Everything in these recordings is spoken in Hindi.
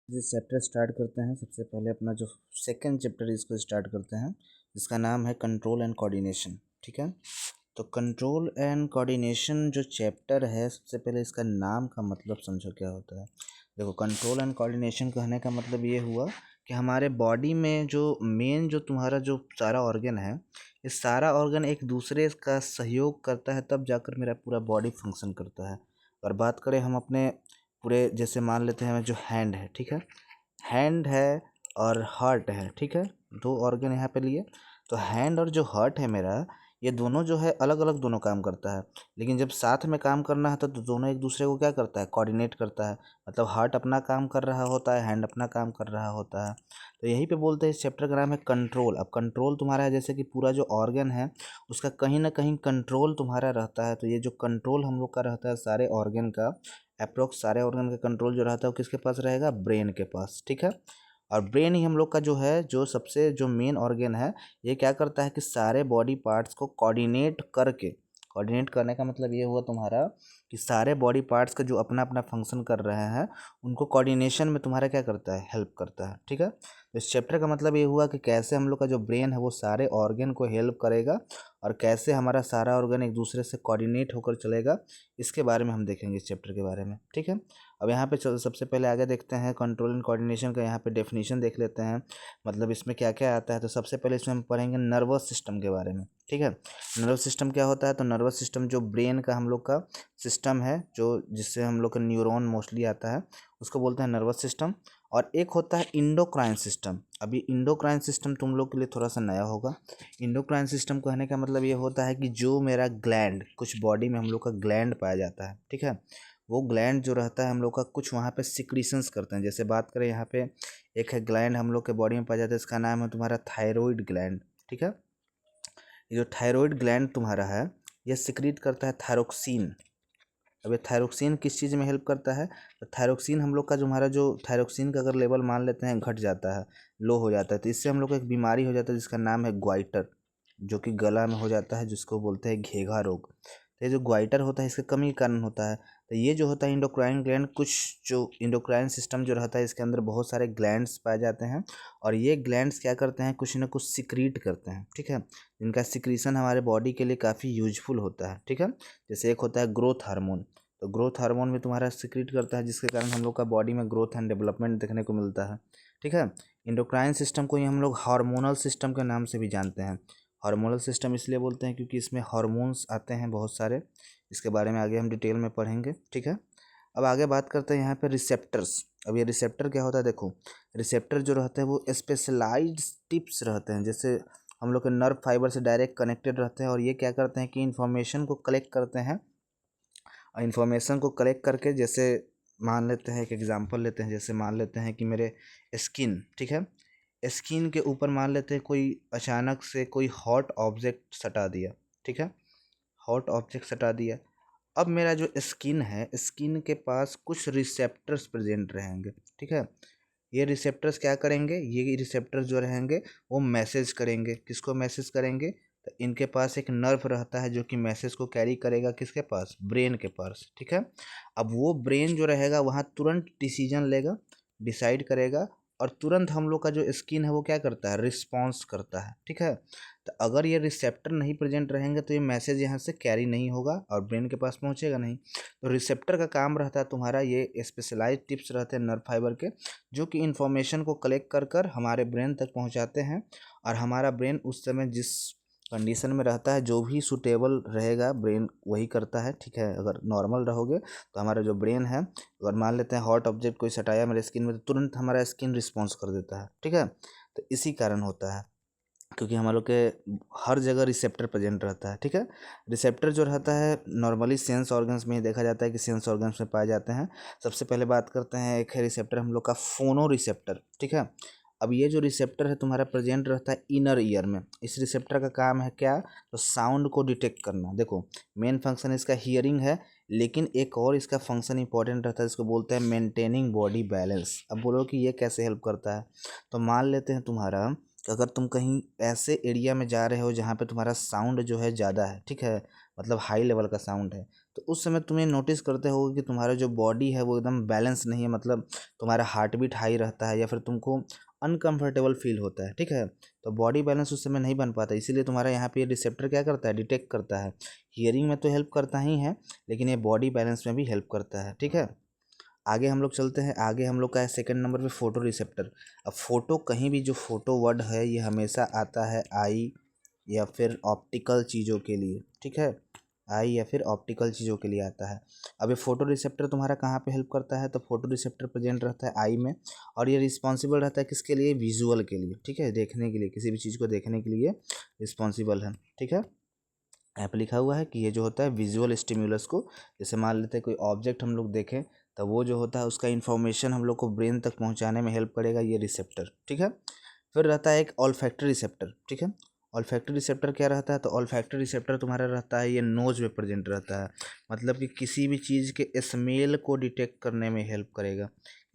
जिस चैप्टर स्टार्ट करते हैं सबसे पहले अपना जो सेकंड चैप्टर इसको स्टार्ट करते हैं जिसका नाम है कंट्रोल एंड कोऑर्डिनेशन। ठीक है, तो कंट्रोल एंड कोऑर्डिनेशन जो चैप्टर है सबसे पहले इसका नाम का मतलब समझो क्या होता है। देखो, कंट्रोल एंड कोऑर्डिनेशन कहने का मतलब ये हुआ कि हमारे बॉडी में जो मेन जो तुम्हारा जो सारा ऑर्गन है, ये सारा ऑर्गन एक दूसरे का सहयोग करता है तब जाकर मेरा पूरा बॉडी फंक्शन करता है। और बात करें हम अपने पूरे, जैसे मान लेते हैं जो हैंड है, ठीक है, हैंड है और हार्ट है, ठीक है, दो ऑर्गन यहाँ पे लिए। तो हैंड और जो हार्ट है मेरा, ये दोनों जो है अलग अलग दोनों काम करता है, लेकिन जब साथ में काम करना है तो दोनों एक दूसरे को क्या करता है, कोऑर्डिनेट करता है। मतलब हार्ट अपना काम कर रहा होता है, हैंड अपना काम कर रहा होता है। तो यही पे बोलते हैं इस चैप्टर का नाम है कंट्रोल। अब कंट्रोल तुम्हारा है जैसे कि पूरा जो ऑर्गन है उसका कहीं ना कहीं कंट्रोल तुम्हारा रहता है। तो ये जो कंट्रोल हम लोग का रहता है सारे ऑर्गन का, अप्रोक्स सारे ऑर्गन का कंट्रोल जो रहता है वो किसके पास रहेगा, ब्रेन के पास। ठीक है, और ब्रेन ही हम लोग का जो है जो सबसे जो मेन ऑर्गन है, ये क्या करता है कि सारे बॉडी पार्ट्स को कोऑर्डिनेट करके, कोऑर्डिनेट करने का मतलब ये हुआ तुम्हारा कि सारे बॉडी पार्ट्स का जो अपना अपना फंक्शन कर रहे हैं उनको कोऑर्डिनेशन में तुम्हारा क्या करता है, हेल्प करता है। ठीक है, तो इस चैप्टर का मतलब ये हुआ कि कैसे हम लोग का जो ब्रेन है वो सारे ऑर्गन को हेल्प करेगा और कैसे हमारा सारा ऑर्गन एक दूसरे से कोऑर्डिनेट होकर चलेगा, इसके बारे में हम देखेंगे इस चैप्टर के बारे में। ठीक है, अब यहाँ पे सबसे पहले आगे देखते हैं कंट्रोल एंड कोऑर्डिनेशन का, यहाँ पे डेफिनेशन देख लेते हैं, मतलब इसमें क्या क्या आता है। तो सबसे पहले इसमें हम पढ़ेंगे नर्वस सिस्टम के बारे में। ठीक है, नर्वस सिस्टम क्या होता है, तो नर्वस सिस्टम जो ब्रेन का हम लोग का सिस्टम है, जो जिससे हम लोग का न्यूरॉन मोस्टली आता है, उसको बोलते हैं नर्वस सिस्टम। और एक होता है इंडोक्राइन सिस्टम। अभी इंडोक्राइन सिस्टम तुम लोग के लिए थोड़ा सा नया होगा। इंडोक्राइन सिस्टम कहने का मतलब ये होता है कि जो मेरा ग्लैंड, कुछ बॉडी में हम लोग का ग्लैंड पाया जाता है, ठीक है, वो ग्लैंड जो रहता है हम लोग का कुछ वहाँ पे सिक्रीशंस करते हैं। जैसे बात करें यहाँ पे एक है ग्लैंड हम लोग के बॉडी में पाया जाता है, इसका नाम है तुम्हारा थायरॉइड ग्लैंड। ठीक है, ये जो थायरॉइड ग्लैंड तुम्हारा है ये सिक्रीट करता है थायरोक्सिन। अब ये थायरोक्सिन किस चीज़ में हेल्प करता है, तो थायरोक्सिन हम लोग का जो हमारा जो थायरोक्सिन का अगर लेवल मान लेते हैं घट जाता है, लो हो जाता है, तो इससे हम लोग को एक बीमारी हो जाता है जिसका नाम है ग्वाइटर, जो कि गला में हो जाता है, जिसको बोलते हैं घेघा रोग। तो ये जो ग्वाइटर होता है इसके कमी के कारण होता है। तो ये जो होता है इंडोक्राइन ग्लैंड, कुछ जो इंडोक्राइन सिस्टम जो रहता है इसके अंदर बहुत सारे ग्लैंड्स पाए जाते हैं और ये ग्लैंड्स क्या करते हैं, कुछ ना कुछ सिक्रीट करते हैं। ठीक है, इनका सिक्रीशन हमारे बॉडी के लिए काफ़ी यूजफुल होता है। ठीक है, जैसे एक होता है ग्रोथ हार्मोन, तो ग्रोथ हार्मोन भी तुम्हारा सिक्रीट करता है जिसके कारण हम लोग का बॉडी में ग्रोथ एंड डेवलपमेंट देखने को मिलता है। ठीक है, इंडोक्राइन सिस्टम को ही हम लोग हार्मोनल सिस्टम के नाम से भी जानते हैं। हार्मोनल सिस्टम इसलिए बोलते हैं क्योंकि इसमें हार्मोन्स आते हैं बहुत सारे, इसके बारे में आगे हम डिटेल में पढ़ेंगे। ठीक है, अब आगे बात करते हैं यहाँ पे रिसेप्टर्स। अब ये रिसेप्टर क्या होता है, देखो रिसेप्टर जो रहते हैं वो स्पेशलाइज्ड टिप्स रहते हैं, जैसे हम लोग के नर्व फाइबर से डायरेक्ट कनेक्टेड रहते हैं और ये क्या करते हैं कि इन्फॉर्मेशन को कलेक्ट करते हैं। और इन्फॉर्मेशन को कलेक्ट करके, जैसे मान लेते हैं एक एग्जांपल लेते हैं, जैसे मान लेते हैं कि मेरे स्किन, ठीक है, स्किन के ऊपर मान लेते हैं कोई अचानक से कोई हॉट ऑब्जेक्ट सटा दिया। ठीक है, हॉट ऑब्जेक्ट सटा दिया। अब मेरा जो स्किन है, स्किन के पास कुछ रिसेप्टर्स प्रेजेंट रहेंगे। ठीक है, ये रिसेप्टर्स क्या करेंगे, ये रिसेप्टर्स जो रहेंगे वो मैसेज करेंगे, किसको मैसेज करेंगे, तो इनके पास एक नर्व रहता है जो कि मैसेज को कैरी करेगा किसके पास, ब्रेन के पास। ठीक है, अब वो ब्रेन जो रहेगा वहाँ तुरंत डिसीजन लेगा, डिसाइड करेगा और तुरंत हम लोग का जो स्किन है वो क्या करता है, रिस्पॉन्स करता है। ठीक है, तो अगर ये रिसेप्टर नहीं प्रेजेंट रहेंगे तो ये मैसेज यहाँ से कैरी नहीं होगा और ब्रेन के पास पहुँचेगा नहीं। तो रिसेप्टर का काम रहता है तुम्हारा, ये स्पेशलाइज टिप्स रहते हैं नर्व फाइबर के, जो कि इन्फॉर्मेशन को कलेक्ट कर कर हमारे ब्रेन तक पहुंचाते हैं और हमारा ब्रेन उस समय जिस कंडीशन में रहता है, जो भी सूटेबल रहेगा ब्रेन वही करता है। ठीक है, अगर नॉर्मल रहोगे तो हमारा जो ब्रेन है, अगर मान लेते हैं हॉट ऑब्जेक्ट कोई सटाया मेरे स्किन में, तो तुरंत हमारा स्किन रिस्पॉन्स कर देता है। ठीक है, तो इसी कारण होता है क्योंकि हम लोग के हर जगह रिसेप्टर प्रेजेंट रहता है। ठीक है, रिसेप्टर जो रहता है नॉर्मली सेंस ऑर्गन्स में ही देखा जाता है कि सेंस ऑर्गन्स में पाए जाते हैं। सबसे पहले बात करते हैं, एक है रिसेप्टर हम लोग का फोनो रिसेप्टर। ठीक है, अब ये जो रिसेप्टर है तुम्हारा प्रेजेंट रहता है इनर ईयर में। इस रिसेप्टर का काम है क्या, तो साउंड को डिटेक्ट करना। देखो मेन फंक्शन इसका हियरिंग है, लेकिन एक और इसका फंक्शन इंपॉर्टेंट रहता है, इसको बोलते हैं मेंटेनिंग बॉडी बैलेंस। अब बोलो कि ये कैसे हेल्प करता है, तो मान लेते हैं तुम्हारा कि अगर तुम कहीं ऐसे एरिया में जा रहे हो जहाँ पे तुम्हारा साउंड जो है ज़्यादा है, ठीक है, मतलब हाई लेवल का साउंड है, तो उस समय तुम्हें नोटिस करते होगे कि तुम्हारा जो बॉडी है वो एकदम बैलेंस नहीं है, मतलब तुम्हारा हार्ट बीट हाई रहता है या फिर तुमको अनकंफर्टेबल फील होता है, ठीक है। तो बॉडी बैलेंस उस समय नहीं बन पाता, इसीलिए तुम्हारा यहाँ पे रिसेप्टर क्या करता है, डिटेक्ट करता है। हियरिंग में तो हेल्प करता ही है, लेकिन ये बॉडी बैलेंस में भी हेल्प करता है, ठीक है। आगे हम लोग चलते हैं। आगे हम लोग का है सेकंड नंबर पे फोटो रिसेप्टर। अब फोटो, कहीं भी जो फोटो वर्ड है ये हमेशा आता है आई या फिर ऑप्टिकल चीज़ों के लिए, ठीक है। आई या फिर ऑप्टिकल चीज़ों के लिए आता है। अब ये फोटो रिसेप्टर तुम्हारा कहाँ पे हेल्प करता है, तो फोटो रिसेप्टर प्रेजेंट रहता है आई में, और ये रिस्पॉन्सिबल रहता है किसके लिए, विजुअल के लिए, ठीक है, देखने के लिए, किसी भी चीज़ को देखने के लिए रिस्पॉन्सिबल है, ठीक है। यहाँ पे लिखा हुआ है कि ये जो होता है विजुअल स्टिम्युलस को, जैसे मान लेते हैं कोई ऑब्जेक्ट हम लोग देखें, तो वो जो होता है उसका इन्फॉर्मेशन हम लोग को ब्रेन तक पहुँचाने में हेल्प करेगा ये रिसेप्टर, ठीक है। फिर रहता है एक ऑल्फैक्टरी रिसेप्टर, ठीक है। ऑल्फैक्टरी रिसेप्टर क्या रहता है, तो ऑल्फैक्टरी रिसेप्टर तुम्हारा रहता है ये नोज में प्रेजेंट रहता है, मतलब कि किसी भी चीज़ के स्मेल को डिटेक्ट करने में हेल्प करेगा।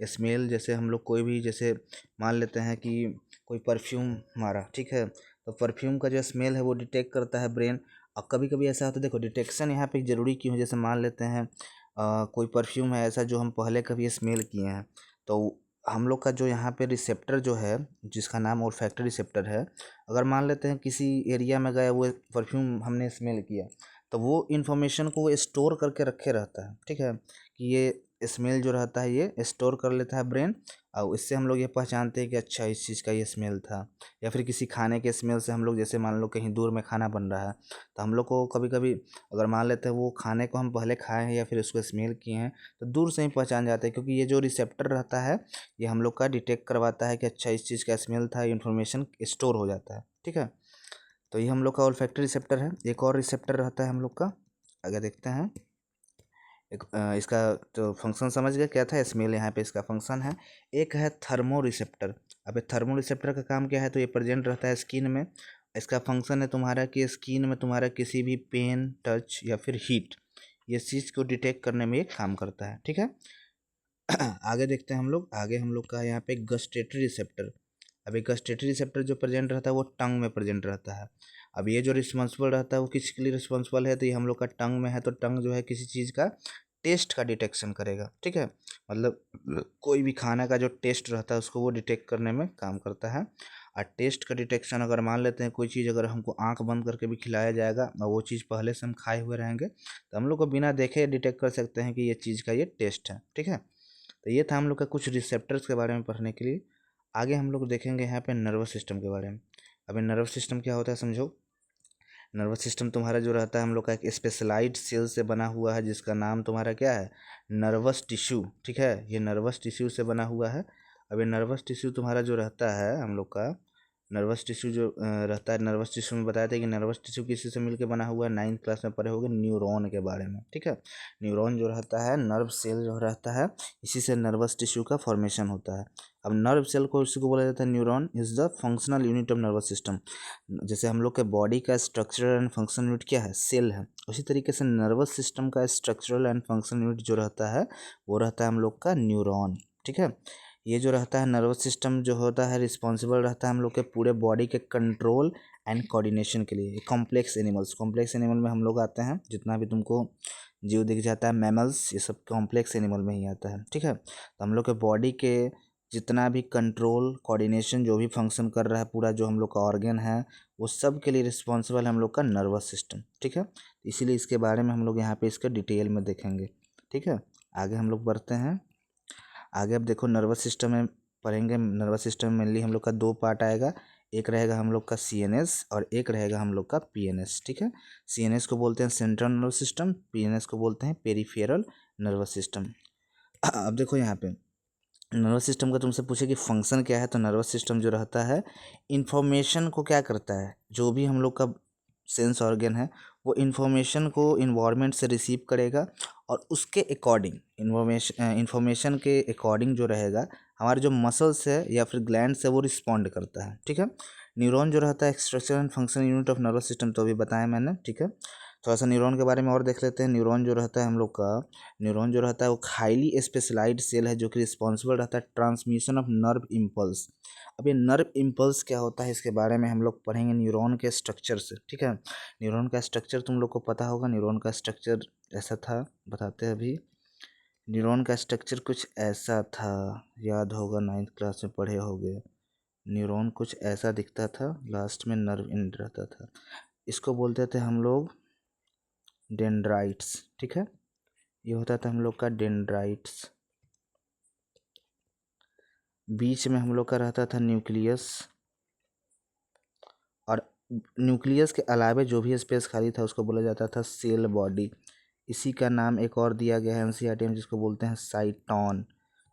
स्मेल जैसे हम लोग कोई भी, जैसे मान लेते हैं कि कोई परफ्यूम मारा, ठीक है, तो परफ्यूम का जो स्मेल है वो डिटेक्ट करता है ब्रेन। और कभी कभी ऐसा होता है, देखो डिटेक्शन यहाँ पे ज़रूरी क्यों है, जैसे मान लेते हैं कोई परफ्यूम है ऐसा जो हम पहले कभी स्मेल किए हैं, तो हम लोग का जो यहाँ पे रिसेप्टर जो है जिसका नाम ओल्फैक्टरी रिसेप्टर है, अगर मान लेते हैं किसी एरिया में गए, वो परफ्यूम हमने स्मेल किया, तो वो इन्फॉर्मेशन को वो स्टोर करके रखे रहता है, ठीक है, कि ये स्मेल जो रहता है ये स्टोर कर लेता है ब्रेन, और इससे हम लोग ये पहचानते हैं कि अच्छा इस चीज़ का ये स्मेल था। या फिर किसी खाने के स्मेल से हम लोग, जैसे मान लो कहीं दूर में खाना बन रहा है, तो हम लोग को कभी कभी अगर मान लेते हैं वो खाने को हम पहले खाए हैं या फिर उसको स्मेल किए हैं, तो दूर से ही पहचान जाते हैं, क्योंकि ये जो रिसेप्टर रहता है ये हम लोग का डिटेक्ट करवाता है कि अच्छा इस चीज़ का स्मेल था, इन्फॉर्मेशन स्टोर हो जाता है, ठीक है। तो ये हम लोग का ओल्फैक्टरी रिसेप्टर है। एक और रिसेप्टर रहता है हम लोग का, आगे देखते हैं। एक इसका तो फंक्शन समझ गए क्या था, स्मेल यहाँ पे इसका फंक्शन है। एक है थर्मो रिसेप्टर। अब ये थर्मो रिसेप्टर का काम क्या है, तो ये प्रेजेंट रहता है स्किन में। इसका फंक्शन है तुम्हारा कि स्किन में तुम्हारा किसी भी पेन, टच या फिर हीट, ये चीज़ को डिटेक्ट करने में ये काम करता है, ठीक है। आगे देखते हैं हम लोग। आगे हम लोग का यहाँ पे गस्टेटरी रिसेप्टर। अब एक गस्टेटरी रिसेप्टर जो प्रेजेंट रहता है वो टंग में प्रेजेंट रहता है। अब ये जो रिस्पॉन्सिबल रहता है वो किसके लिए रिस्पॉन्सिबल है, तो ये हम लोग का टंग में है, तो टंग जो है किसी चीज़ का टेस्ट का डिटेक्शन करेगा, ठीक है। मतलब कोई भी खाना का जो टेस्ट रहता है उसको वो डिटेक्ट करने में काम करता है। और टेस्ट का डिटेक्शन, अगर मान लेते हैं कोई चीज़ अगर हमको आंख बंद करके भी खिलाया जाएगा और वो चीज़ पहले से हम खाए हुए रहेंगे, तो हम लोग को बिना देखे डिटेक्ट कर सकते हैं कि ये चीज़ का ये टेस्ट है, ठीक है। तो ये था हम लोग का कुछ रिसेप्टर्स के बारे में पढ़ने के लिए। आगे हम लोग देखेंगे यहाँ पे नर्वस सिस्टम के बारे में। अभी नर्वस सिस्टम क्या होता है समझो। नर्वस सिस्टम तुम्हारा जो रहता है हम लोग का एक स्पेशलाइज्ड सेल से बना हुआ है, जिसका नाम तुम्हारा क्या है, नर्वस टिश्यू, ठीक है। ये नर्वस टिश्यू से बना हुआ है। अब ये नर्वस टिश्यू तुम्हारा जो रहता है हम लोग का, नर्वस टिश्यू जो रहता है, नर्वस टिश्यू में बताया था कि नर्वस टिश्यू किसी से मिलकर बना हुआ है, 9th क्लास में पढ़े होंगे न्यूरॉन के बारे में, ठीक है। न्यूरॉन जो रहता है, नर्व सेल जो रहता है, इसी से नर्वस टिश्यू का फॉर्मेशन होता है। अब नर्व सेल को इसी को बोला जाता है neuron is the functional unit of nervous system. जैसे हम लोग के बॉडी का स्ट्रक्चरल एंड फंक्शनल यूनिट क्या है, सेल है, उसी तरीके से नर्वस सिस्टम का स्ट्रक्चरल एंड फंक्शनल यूनिट जो रहता है वो रहता है हम लोग का न्यूरॉन, ठीक है। ये जो रहता है नर्वस सिस्टम जो होता है रिस्पॉन्सिबल रहता है हम लोग के पूरे बॉडी के कंट्रोल एंड कोऑर्डिनेशन के लिए। कॉम्प्लेक्स एनिमल्स, कॉम्प्लेक्स एनिमल में हम लोग आते हैं, जितना भी तुमको जीव दिख जाता है, मैमल्स, ये सब कॉम्प्लेक्स एनिमल में ही आता है, ठीक है। तो हम लोग के बॉडी के जितना भी कंट्रोल, कोऑर्डिनेशन, जो भी फंक्शन कर रहा है पूरा, जो हम लोग का ऑर्गन है, वो सब के लिए रिस्पॉन्सिबल है हम लोग का नर्वस सिस्टम, ठीक है। इसीलिए इसके बारे में हम लोग यहाँ पे इसका डिटेल में देखेंगे, ठीक है। आगे हम लोग बढ़ते हैं। आगे अब देखो नर्वस सिस्टम में पढ़ेंगे। नर्वस सिस्टम में मेनली हम लोग का दो पार्ट आएगा, एक रहेगा हम लोग का सीएनएस और एक रहेगा हम लोग का पीएनएस, ठीक है। सीएनएस को बोलते हैं सेंट्रल नर्वस सिस्टम, पीएनएस को बोलते हैं पेरिफेरल नर्वस सिस्टम। अब देखो यहाँ पे नर्वस सिस्टम का तुमसे पूछे कि फंक्शन क्या है, तो नर्वस सिस्टम जो रहता है इंफॉर्मेशन को क्या करता है, जो भी हम लोग का सेंस ऑर्गन है वो इन्फॉर्मेशन को इन्वायरमेंट से रिसीव करेगा और उसके अकॉर्डिंग इन्फॉर्मेशन के अकॉर्डिंग जो रहेगा हमारे जो मसल्स है या फिर ग्लैंड से वो रिस्पॉन्ड करता है, ठीक है। न्यूरॉन जो रहता है structure and function unit of nervous system, तो अभी बताया मैंने, ठीक है। थोड़ा सा न्यूरॉन के बारे में और देख लेते हैं। न्यूरॉन जो रहता है हम लोग का, न्यूरॉन जो रहता है वो हाईली स्पेशलाइज्ड सेल है जो कि रिस्पॉन्सिबल रहता है ट्रांसमिशन ऑफ नर्व इम्पल्स। अब ये नर्व इम्पल्स क्या होता है इसके बारे में हम लोग पढ़ेंगे न्यूरॉन के स्ट्रक्चर से, ठीक है। न्यूरॉन का स्ट्रक्चर तुम लोग को पता होगा। न्यूरॉन का स्ट्रक्चर ऐसा था, बताते हैं अभी। न्यूरॉन का स्ट्रक्चर कुछ ऐसा था, याद होगा, 9th क्लास में पढ़े होगे। न्यूरॉन कुछ ऐसा दिखता था, लास्ट में नर्व एंड रहता था। इसको बोलते थे हम लोग डेंड्राइट्स, ठीक है। ये होता था हम लोग का डेंड्राइट्स। बीच में हम लोग का रहता था न्यूक्लियस, और न्यूक्लियस के अलावा जो भी स्पेस खाली था उसको बोला जाता था सेल बॉडी। इसी का नाम एक और दिया गया है एनसीईआरटी में जिसको बोलते हैं साइटॉन,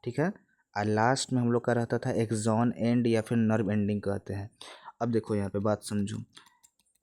ठीक है। और लास्ट में हम लोग का रहता था एक्सॉन एंड या फिर नर्व एंडिंग कहते हैं। अब देखो यहाँ पे बात समझो।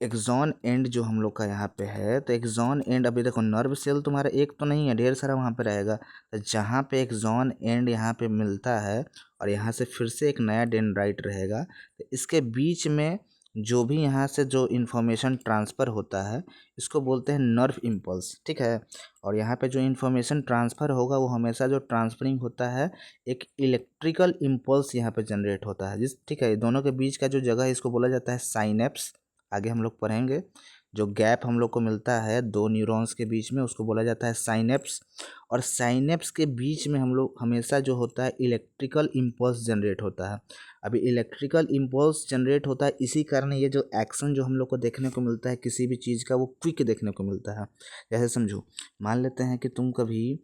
एक्सॉन एंड जो हम लोग का यहाँ पे है, तो एक्सॉन एंड, अभी देखो नर्व सेल तुम्हारा एक तो नहीं है, ढेर सारा वहाँ पे रहेगा। तो जहाँ पे एक्सॉन एंड यहाँ पे मिलता है और यहाँ से फिर से एक नया डेंड्राइट रहेगा, तो इसके बीच में जो भी यहाँ से जो इन्फॉर्मेशन ट्रांसफ़र होता है इसको बोलते हैं नर्व इम्पल्स, ठीक है। और यहाँ पे जो इन्फॉर्मेशन ट्रांसफ़र होगा वो हमेशा जो ट्रांसफरिंग होता है एक इलेक्ट्रिकल इम्पल्स यहाँ पे जनरेट होता है, जिस, ठीक है। दोनों के बीच का जो जगह है इसको बोला जाता है साइनेप्स। आगे हम लोग पढ़ेंगे। जो गैप हम लोग को मिलता है दो न्यूरॉन्स के बीच में उसको बोला जाता है साइनेप्स। और साइनेप्स के बीच में हम लोग हमेशा जो होता है इलेक्ट्रिकल इम्पल्स जनरेट होता है। अभी इलेक्ट्रिकल इम्पल्स जनरेट होता है, इसी कारण ये जो एक्शन जो हम लोग को देखने को मिलता है किसी भी चीज़ का वो क्विक देखने को मिलता है। जैसे समझो, मान लेते हैं कि तुम कभी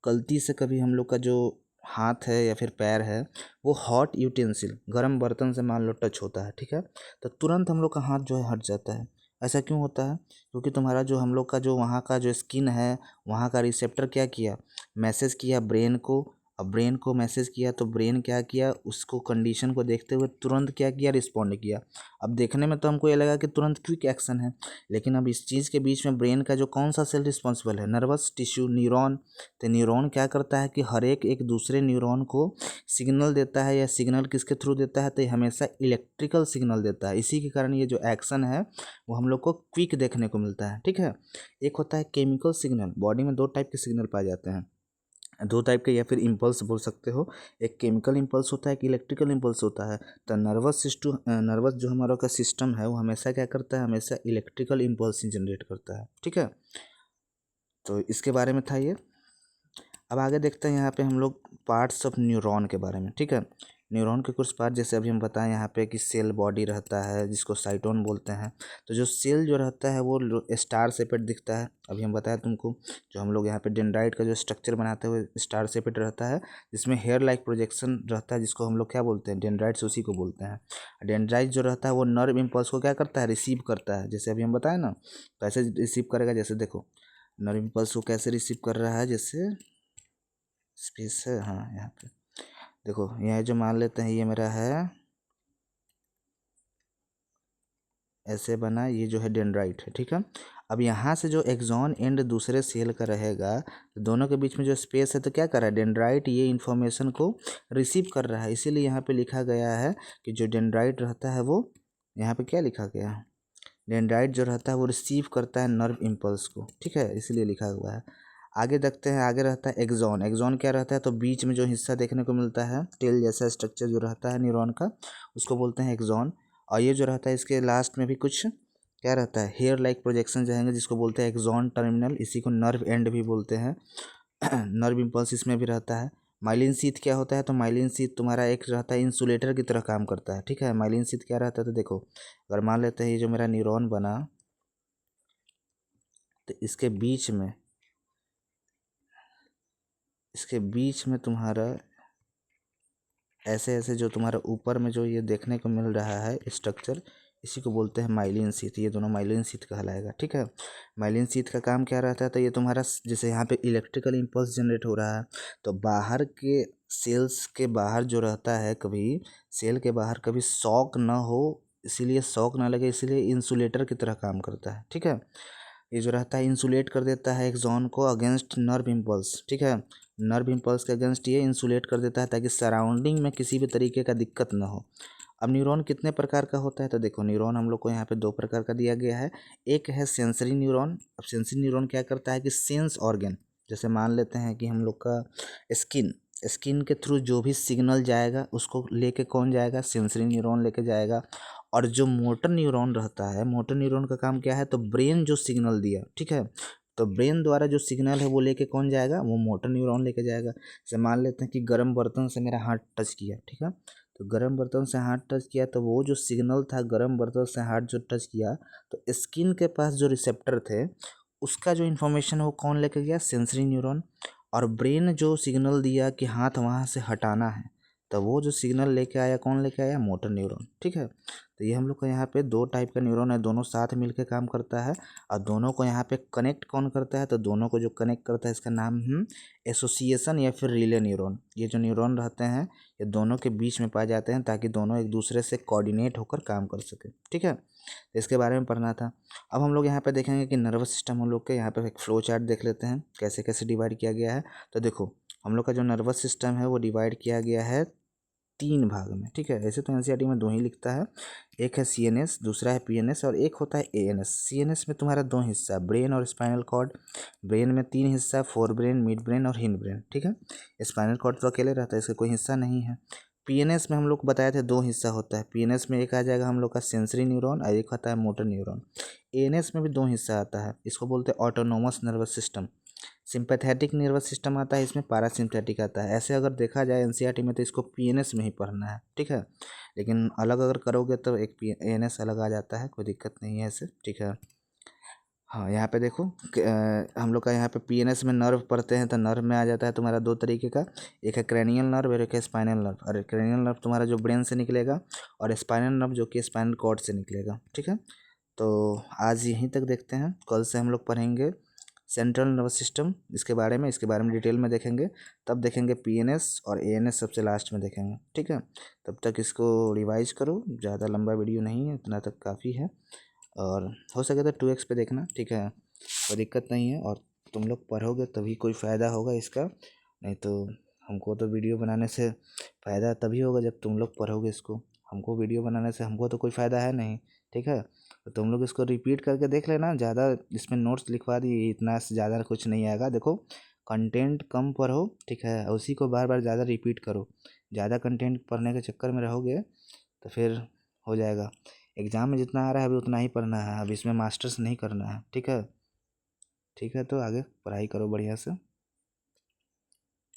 गलती से कभी हम लोग का जो हाथ है या फिर पैर है वो हॉट यूटेंसिल गर्म बर्तन से मान लो टच होता है, ठीक है। तो तुरंत हम लोग का हाथ जो है हट जाता है। ऐसा क्यों होता है? क्योंकि तुम्हारा जो हम लोग का जो वहाँ का जो स्किन है, वहाँ का रिसेप्टर क्या किया, मैसेज किया ब्रेन को। अब ब्रेन को मैसेज किया तो ब्रेन क्या किया, उसको कंडीशन को देखते हुए तुरंत क्या किया, रिस्पॉन्ड किया। अब देखने में तो हमको ये लगा कि तुरंत क्विक एक्शन है, लेकिन अब इस चीज़ के बीच में ब्रेन का जो कौन सा सेल रिस्पॉन्सिबल है, नर्वस टिश्यू, न्यूरॉन। तो न्यूरॉन क्या करता है कि हर एक एक दूसरे न्यूरॉन को सिग्नल देता है, या सिग्नल किसके थ्रू देता है, तो ये हमेशा इलेक्ट्रिकल सिग्नल देता है। इसी के कारण ये जो एक्शन है वो हम लोग को क्विक देखने को मिलता है, ठीक है। एक होता है केमिकल सिग्नल। बॉडी में दो टाइप के सिग्नल पाए जाते हैं, दो टाइप के, या फिर इम्पल्स बोल सकते हो। एक केमिकल इम्पल्स होता है, एक इलेक्ट्रिकल इम्पल्स होता है। तो नर्वस जो हमारा का सिस्टम है वो हमेशा क्या करता है, हमेशा इलेक्ट्रिकल इम्पल्स ही जनरेट करता है, ठीक है। तो इसके बारे में था ये। अब आगे देखते हैं यहाँ पे हम लोग पार्ट्स ऑफ न्यूरॉन के बारे में, ठीक है। न्यूरॉन के कुछ पार्ट, जैसे अभी हम बताएं यहाँ पे कि सेल बॉडी रहता है जिसको साइटोन बोलते हैं। तो जो सेल जो रहता है वो स्टार शेपेड दिखता है। अभी हम बताया तुमको, जो हम लोग यहाँ पे डेंड्राइट का जो स्ट्रक्चर बनाते हैं वो स्टार शेपेड रहता है, जिसमें हेयर लाइक प्रोजेक्शन रहता है, जिसको हम लोग क्या बोलते हैं, डेंड्राइट्स, उसी को बोलते हैं। डेंड्राइट जो रहता है वो नर्व इम्पल्स को क्या करता है, रिसीव करता है। जैसे अभी हम बताए ना, तो ऐसे रिसीव करेगा। जैसे देखो नर्व इम्पल्स को कैसे रिसीव कर रहा है, जैसे स्पेस है, हाँ यहाँ पे देखो, यह जो मान लेते हैं ये मेरा है, ऐसे बना, ये जो है डेंड्राइट है, ठीक है। अब यहाँ से जो एक्सॉन एंड दूसरे सेल का रहेगा, तो दोनों के बीच में जो स्पेस है, तो क्या कर रहा है डेंड्राइट, ये इन्फॉर्मेशन को रिसीव कर रहा है। इसीलिए यहाँ पे लिखा गया है कि जो डेंड्राइट रहता है वो, यहाँ पे क्या लिखा गया है, डेंड्राइट जो रहता है वो रिसीव करता है नर्व इम्पल्स को, ठीक है, इसलिए लिखा हुआ है। आगे देखते हैं, आगे रहता है एक्सॉन। एक्सॉन क्या रहता है, तो बीच में जो हिस्सा देखने को मिलता है टेल जैसा स्ट्रक्चर जो रहता है न्यूरॉन का, उसको बोलते हैं एक्सॉन। और ये जो रहता है इसके लास्ट में भी कुछ क्या रहता है, हेयर लाइक प्रोजेक्शन जाएंगे, जिसको बोलते हैं एक्सॉन टर्मिनल। इसी को नर्व एंड भी बोलते हैं। नर्व इम्पल्स इसमें भी रहता है। माइलिन शीथ क्या होता है, तो माइलिन शीथ तुम्हारा एक रहता है इंसुलेटर की तरह काम करता है, ठीक है। माइलिन शीथ क्या रहता है, तो देखो अगर मान लेते हैं ये जो मेरा न्यूरॉन बना, तो इसके बीच में तुम्हारा ऐसे ऐसे जो तुम्हारा ऊपर में जो ये देखने को मिल रहा है स्ट्रक्चर, इसी को बोलते हैं माइलिन शीथ। ये दोनों माइलिन शीथ कहलाएगा, ठीक है। माइलिन शीथ का काम क्या रहता है, तो ये तुम्हारा जैसे यहाँ पे इलेक्ट्रिकल इम्पल्स जनरेट हो रहा है, तो बाहर के सेल्स के बाहर जो रहता है, कभी सेल के बाहर कभी शॉक ना हो, इसीलिए शॉक ना लगे, इसीलिए इंसुलेटर की तरह काम करता है, ठीक है। ये जो रहता है इंसुलेट कर देता है एक्सॉन को अगेंस्ट नर्व इम्पल्स, ठीक है। नर्व इम्पल्स के अगेंस्ट ये इंसुलेट कर देता है ताकि सराउंडिंग में किसी भी तरीके का दिक्कत ना हो। अब न्यूरॉन कितने प्रकार का होता है, तो देखो न्यूरॉन हम लोग को यहाँ पे दो प्रकार का दिया गया है। एक है सेंसरी न्यूरॉन। अब सेंसरी न्यूरॉन क्या करता है कि सेंस ऑर्गन, जैसे मान लेते हैं कि हम लोग का स्किन, स्किन के थ्रू जो भी सिग्नल जाएगा उसको लेके कौन जाएगा, सेंसरी न्यूरॉन लेके जाएगा। और जो मोटर न्यूरॉन रहता है, मोटर न्यूरॉन का काम क्या है, तो ब्रेन जो सिग्नल दिया, ठीक है, तो ब्रेन द्वारा जो सिग्नल है वो लेके कौन जाएगा, वो मोटर न्यूरॉन लेके जाएगा। जैसे मान लेते हैं कि गर्म बर्तन से मेरा हाथ टच किया, ठीक है, तो गर्म बर्तन से हाथ टच किया तो वो जो सिग्नल था गर्म बर्तन से हाथ जो टच किया, तो स्किन के पास जो रिसेप्टर थे उसका जो इन्फॉर्मेशन वो कौन लेके गया, सेंसरी न्यूरॉन। और ब्रेन जो सिग्नल दिया कि हाथ वहाँ से हटाना है, तो वो जो सिग्नल लेके आया कौन लेके आया, मोटर न्यूरॉन, ठीक है। तो ये हम लोग का यहाँ पे दो टाइप का न्यूरॉन है, दोनों साथ मिलकर काम करता है। और दोनों को यहाँ पे कनेक्ट कौन करता है, तो दोनों को जो कनेक्ट करता है इसका नाम एसोसिएशन या फिर रिले न्यूरॉन। ये जो न्यूरॉन रहते हैं ये दोनों के बीच में पाए जाते हैं ताकि दोनों एक दूसरे से कोऑर्डिनेट होकर काम कर सके, ठीक है। तो इसके बारे में पढ़ना था। अब हम लोग यहाँ पे देखेंगे कि नर्वस सिस्टम हम लोग के यहाँ पे एक फ्लो चार्ट देख लेते हैं कैसे कैसे डिवाइड किया गया है। तो देखो हम लोग का जो नर्वस सिस्टम है वो डिवाइड किया गया है 3 भाग में, ठीक है। ऐसे तो एनसीईआरटी में 2 ही लिखता है, एक है सीएनएस, दूसरा है पीएनएस और एक होता है एएनएस। सीएनएस में तुम्हारा 2 हिस्सा, ब्रेन और स्पाइनल कॉर्ड। ब्रेन में 3 हिस्सा, फोर ब्रेन, मिड ब्रेन और हिंड ब्रेन, ठीक है। स्पाइनल कॉर्ड तो अकेले रहता है, इसका कोई हिस्सा नहीं है। पीएनएस में हम लोग को बताए थे 2 हिस्सा होता है। पीएनएस में एक आ जाएगा हम लोग का सेंसरी न्यूरॉन और एक होता है मोटर न्यूरॉन। एएनएस में भी 2 हिस्सा आता है, इसको बोलते हैं autonomous nervous system. Sympathetic nervous system आता है, इसमें पैरासिम्पैथिक आता है। ऐसे अगर देखा जाए एनसीईआरटी में तो इसको पीएनएस में ही पढ़ना है, ठीक है। लेकिन अलग अगर करोगे तो एक एएनएस अलग आ जाता है, कोई दिक्कत नहीं है ऐसे, ठीक है। हाँ यहाँ पे देखो हम लोग का यहाँ पे पीएनएस में नर्व पढ़ते हैं तो नर्व में आ जाता है तुम्हारा 2 तरीके का, एक है क्रेनियल नर्व और एक है स्पाइनल नर्व। और क्रेनियल नर्व तुम्हारा जो ब्रेन से निकलेगा और स्पाइनल नर्व जो कि स्पाइनल कॉर्ड से निकलेगा, ठीक है। तो आज यहीं तक देखते हैं, कल से हम लोग पढ़ेंगे सेंट्रल नर्वस सिस्टम, इसके बारे में डिटेल में देखेंगे। तब देखेंगे पीएनएस और एएनएस सबसे लास्ट में देखेंगे, ठीक है। तब तक इसको रिवाइज करो, ज़्यादा लंबा वीडियो नहीं है, इतना तक काफ़ी है। और हो सके तो 2x पे देखना, ठीक है, कोई दिक्कत नहीं है। और तुम लोग पढ़ोगे तभी कोई फ़ायदा होगा इसका, नहीं तो हमको तो वीडियो बनाने से फ़ायदा तभी होगा जब तुम लोग पढ़ोगे इसको। हमको वीडियो बनाने से हमको तो कोई फ़ायदा है नहीं, ठीक है। तो तुम लोग इसको रिपीट करके देख लेना, ज़्यादा इसमें नोट्स लिखवा दिए, इतना से ज़्यादा कुछ नहीं आएगा। देखो कंटेंट कम पढ़ो, ठीक है, उसी को बार बार ज़्यादा रिपीट करो। ज़्यादा कंटेंट पढ़ने के चक्कर में रहोगे तो फिर हो जाएगा। एग्ज़ाम में जितना आ रहा है अभी उतना ही पढ़ना है, अब इसमें मास्टर्स नहीं करना है, ठीक है। ठीक है, तो आगे पढ़ाई करो बढ़िया से।